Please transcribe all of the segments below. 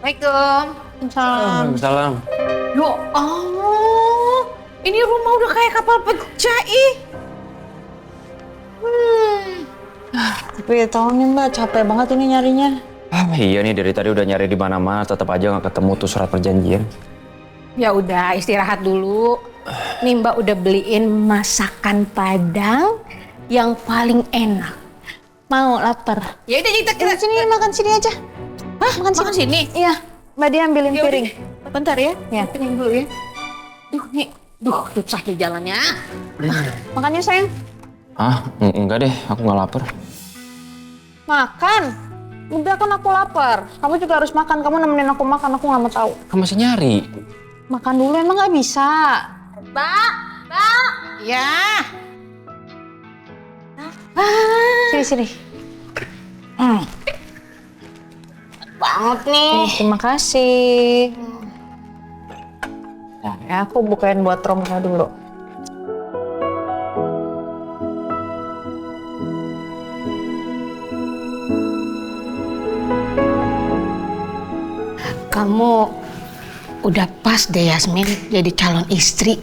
Assalamualaikum. Salam. Salam. Ya Allah, ini rumah udah kayak kapal pecah ih. Tapi tolong nih Mbak, capek banget ini nyarinya. Iya nih dari tadi udah nyari di mana-mana, tetap aja nggak ketemu tuh surat perjanjian. Ya udah istirahat dulu. Nih Mbak udah beliin masakan Padang yang paling enak. Mau lapar? Ya udah kita Makan sini aja. Hah? Makan sini? Iya, Mbak dia ambilin Ya udah. piring. Bentar ya. Ya. Piring dulu ya. Susah nih jalannya. Makannya sayang. Enggak deh, aku nggak lapar. Makan. Udah kan aku lapar. Kamu juga harus makan. Kamu nemenin aku makan. Aku nggak mau tahu. Kamu masih nyari. Makan dulu emang nggak bisa. Mbak. Ya. Sini. Banget nih. Terima kasih. Nah, ya aku bukain buat Romeo dulu. Kamu udah pas deh Yasmin jadi calon istri.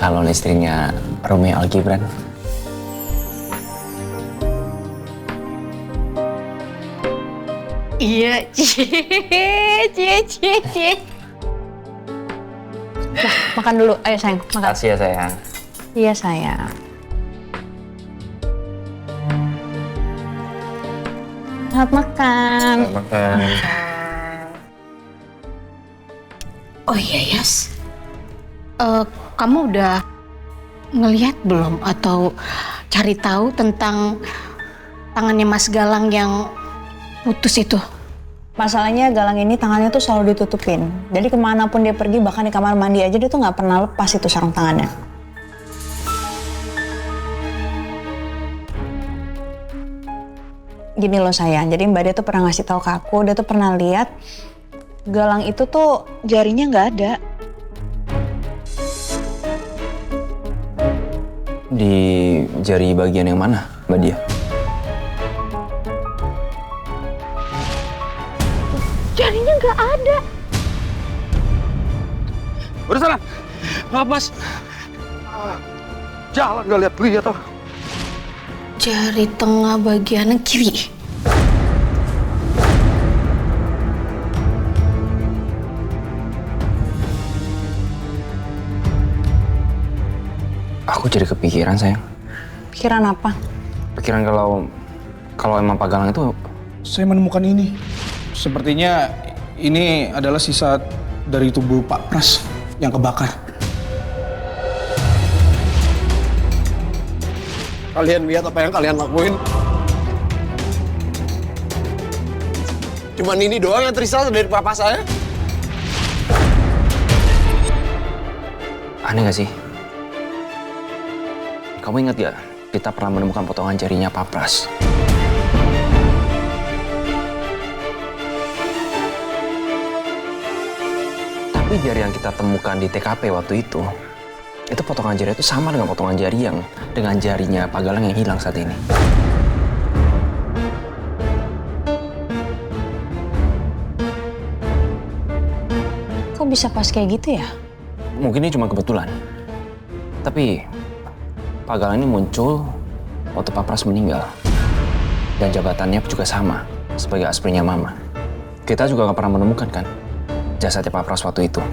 Calon istrinya Romeo Al Gibran. Iya, cie. Makan dulu. Ayo sayang, makan. Makasih ya sayang. Iya sayang. Selamat makan. Makan. Oh iya Yas, kamu udah ngelihat belum atau cari tahu tentang tangannya Mas Galang yang putus itu? Masalahnya Galang ini tangannya tuh selalu ditutupin. Jadi kemanapun dia pergi, bahkan di kamar mandi aja dia tuh nggak pernah lepas itu sarung tangannya. Gini loh sayang, jadi Mbak dia tuh pernah ngasih tahu ke aku, dia tuh pernah lihat Galang itu tuh jarinya nggak ada. Di jari bagian yang mana, Mbak Dia? Jarinya nggak ada. Udah sana. Mas. Jalan gak lihat toh. Jari tengah bagian kiri. Aku jadi kepikiran sayang. Pikiran apa? Pikiran kalau emang Pak Galang itu Saya menemukan ini. Sepertinya ini adalah sisa dari tubuh Pak Pras yang kebakar. Kalian lihat apa yang kalian lakuin? Cuman ini doang yang tersisa dari papa saya. aneh gak sih? Kamu ingat gak kita pernah menemukan potongan jarinya Pak Pras? Tapi jari yang kita temukan di TKP waktu itu potongan jari itu sama dengan potongan jari yang dengan jarinya Pak Galang yang hilang saat ini. Kok bisa pas kayak gitu ya? Mungkin ini cuma kebetulan. Tapi Pak Galang ini muncul waktu Pak Pras meninggal. Dan jabatannya juga sama sebagai aspirnya Mama. Kita juga nggak pernah menemukan kan jasadnya Pak Pras waktu itu.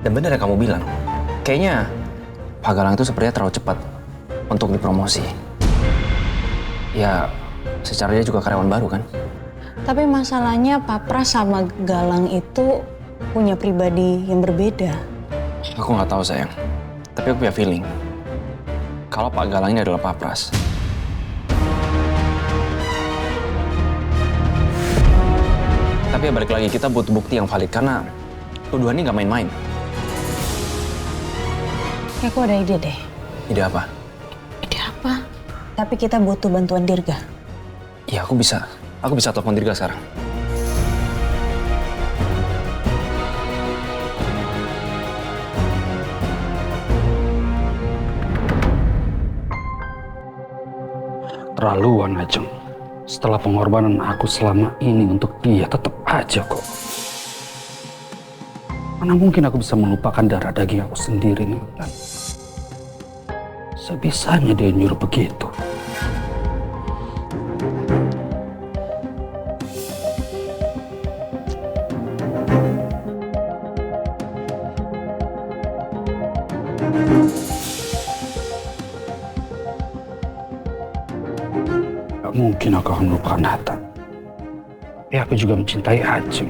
Dan benar yang kamu bilang, kayaknya Pak Galang itu sepertinya terlalu cepat untuk dipromosi. Ya, secara dia juga karyawan baru kan? Tapi masalahnya Pak Pras sama Galang itu punya pribadi yang berbeda. Aku nggak tahu sayang, tapi aku punya feeling kalau Pak Galang ini adalah Pak Pras. Tapi ya balik lagi, kita butuh bukti yang valid karena tuduhan ini nggak main-main. Ya, aku ada ide deh. Ide apa? Ide apa? Tapi kita butuh bantuan Dirga. Ya aku bisa telepon Dirga sekarang. Keterlaluan Ajeng. Setelah pengorbanan aku selama ini untuk dia, tetap aja kok. Mana mungkin aku bisa melupakan darah daging aku sendiri nih. Sebisanya dia nyuruh begitu. Gak mungkin aku akan melupakan Nathan. Tapi aku juga mencintai Ajeng.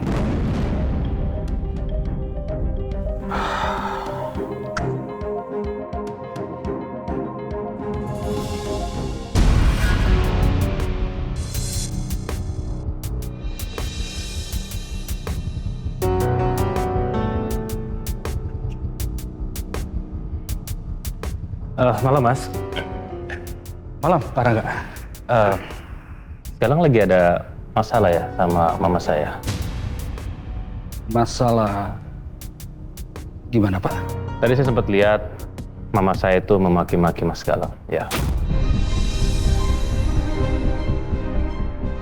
Malam, Mas. Malam, Pak Rangga. Sekarang lagi ada masalah ya sama mama saya. Masalah gimana, Pak? Tadi saya sempat lihat mama saya itu memaki-maki Mas Galang, ya.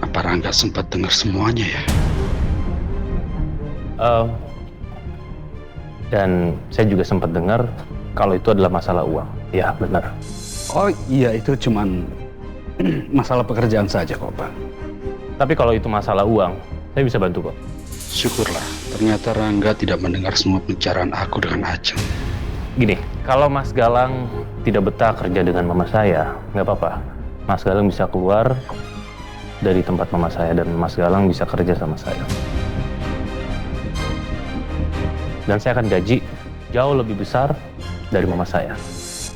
Apa Rangga sempat dengar semuanya ya? Dan saya juga sempat dengar kalau itu adalah masalah uang. Ya, benar. Oh iya, itu cuman masalah pekerjaan saja kok, Pak. Tapi kalau itu masalah uang, saya bisa bantu kok. Syukurlah, ternyata Rangga tidak mendengar semua pembicaraan aku dengan Ajeng. Gini, kalau Mas Galang tidak betah kerja dengan mama saya, nggak apa-apa. Mas Galang bisa keluar dari tempat mama saya dan Mas Galang bisa kerja sama saya. Dan saya akan gaji jauh lebih besar dari mama saya.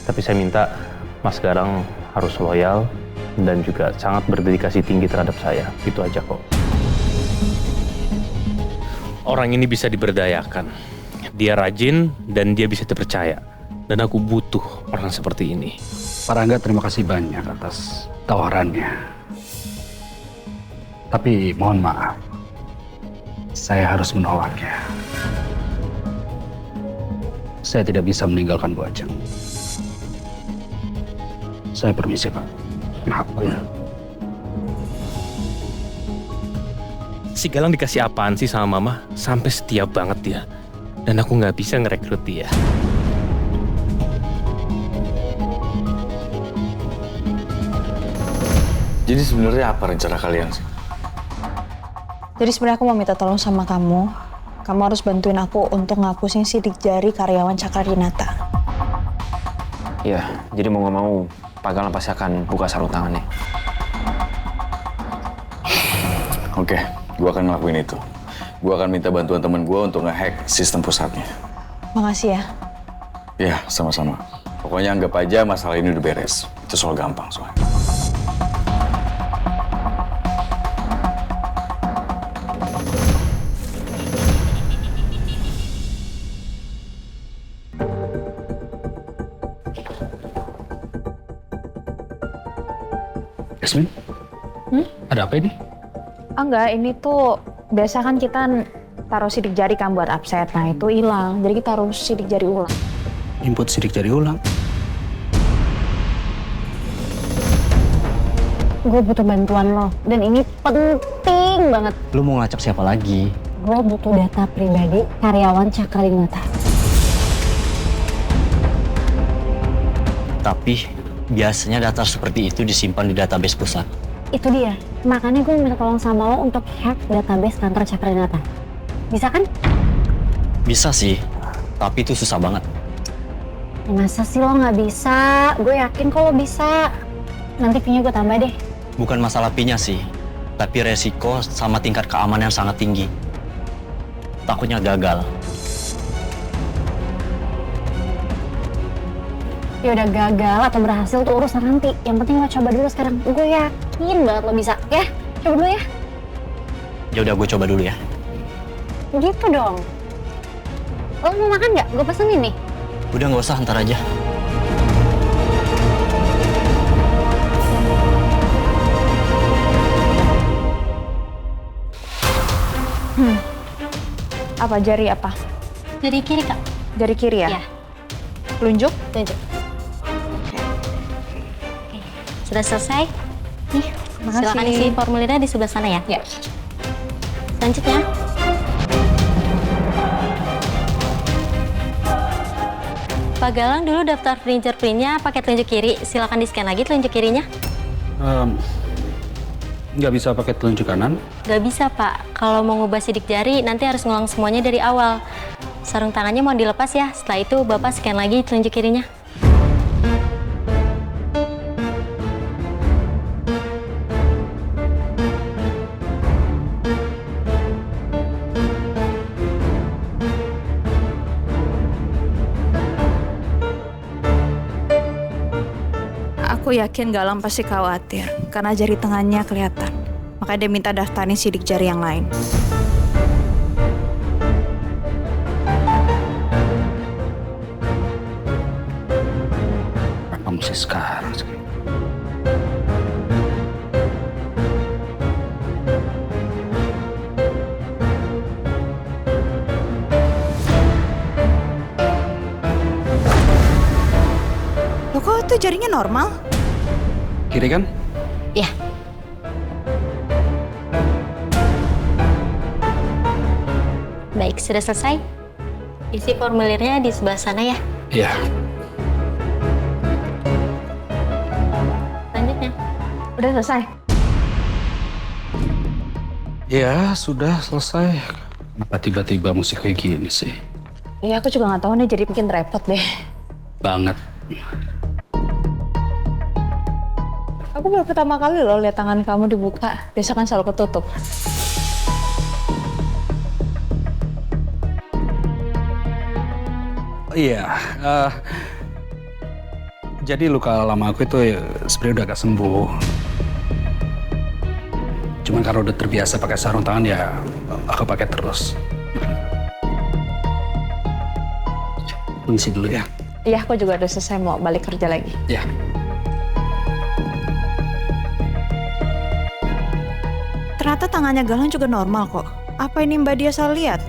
Tapi saya minta Mas Galang harus loyal dan juga sangat berdedikasi tinggi terhadap saya. Itu aja kok. Orang ini bisa diberdayakan. Dia rajin dan dia bisa dipercaya. Dan aku butuh orang seperti ini. Pak Rangga, terima kasih banyak atas tawarannya. Tapi mohon maaf, saya harus menolaknya. Saya tidak bisa meninggalkan Bu Ajeng. Saya permisi, Pak. Maaf, Pak. Si Galang dikasih apaan sih sama mama? Sampai setia banget dia. Dan aku nggak bisa ngerekrut dia. Jadi sebenarnya apa rencana kalian sih? Jadi sebenarnya aku mau minta tolong sama kamu. Kamu harus bantuin aku untuk ngapusin sidik jari karyawan Cakradinata. Iya, jadi mau nggak mau, Pak Galang pasti akan buka sarung tangannya. Oke, gue akan ngelakuin itu. Gue akan minta bantuan temen gue untuk nge-hack sistem pusatnya. Makasih ya. Ya, sama-sama. Pokoknya anggap aja masalah ini udah beres. Itu soal gampang soalnya. Yasmin? Ada apa ini? Enggak, ini tuh biasa kan kita taruh sidik jari kan buat upset. Nah itu hilang, jadi kita taruh sidik jari ulang. Input sidik jari ulang. Gue butuh bantuan lo, dan ini penting banget. Lu mau ngelacak siapa lagi? Gue butuh data pribadi karyawan Cakradinata. Tapi biasanya data seperti itu disimpan di database pusat. Itu dia, makanya gue minta tolong sama lo untuk hack database kantor Cakradinata. Bisa kan? Bisa sih, tapi itu susah banget. Masa sih lo nggak bisa? Gue yakin kok lo bisa. Nanti fee-nya gue tambah deh. Bukan masalah fee-nya sih, tapi resiko sama tingkat keamanan yang sangat tinggi. Takutnya gagal. Ya udah gagal atau berhasil tuh urusan nanti. Yang penting lo coba dulu sekarang. Gue yakin banget lo bisa. Ya, coba dulu ya. Ya udah, gue coba dulu ya. Gitu dong. Lo mau makan nggak? Gue pesenin nih. Udah nggak usah, ntar aja. Apa jari apa? Dari kiri, Kak. Jari kiri ya? Iya. Telunjuk? Tunjuk. Oke. Sudah selesai? Nih, silakan isi formulirnya di sebelah sana ya. Ya. Selanjutnya. Pak Galang dulu daftar fingerprint-nya pakai telunjuk kiri. Silakan di-scan lagi telunjuk kirinya. Nggak bisa pakai telunjuk kanan? Nggak bisa, Pak. Kalau mau ngubah sidik jari, nanti harus ngulang semuanya dari awal. Sarung tangannya mau dilepas ya. Setelah itu Bapak scan lagi telunjuk kirinya. Aku yakin Galang pasti khawatir karena jari tengahnya kelihatan. Makanya dia minta daftarin sidik jari yang lain. Apa mesti sekarang sih? Loh kok tuh jarinya normal? Kiri kan? Ya. Baik, sudah selesai. Isi formulirnya di sebelah sana ya. Iya. Selanjutnya. Udah selesai? Ya, sudah selesai. Kenapa tiba-tiba musik kayak gini sih? Iya, aku juga nggak tahu nih, jadi bikin repot deh. Banget. Aku baru pertama kali loh lihat tangan kamu dibuka. Biasa kan selalu ketutup. Iya. Jadi luka lama aku itu sebenarnya udah agak sembuh. Cuman karena udah terbiasa pakai sarung tangan ya aku pakai terus. Mengisi dulu ya. Iya, aku juga udah selesai mau balik kerja lagi. Ya. Ternyata tangannya Galang juga normal kok. Apa ini Mbak dia salah lihat?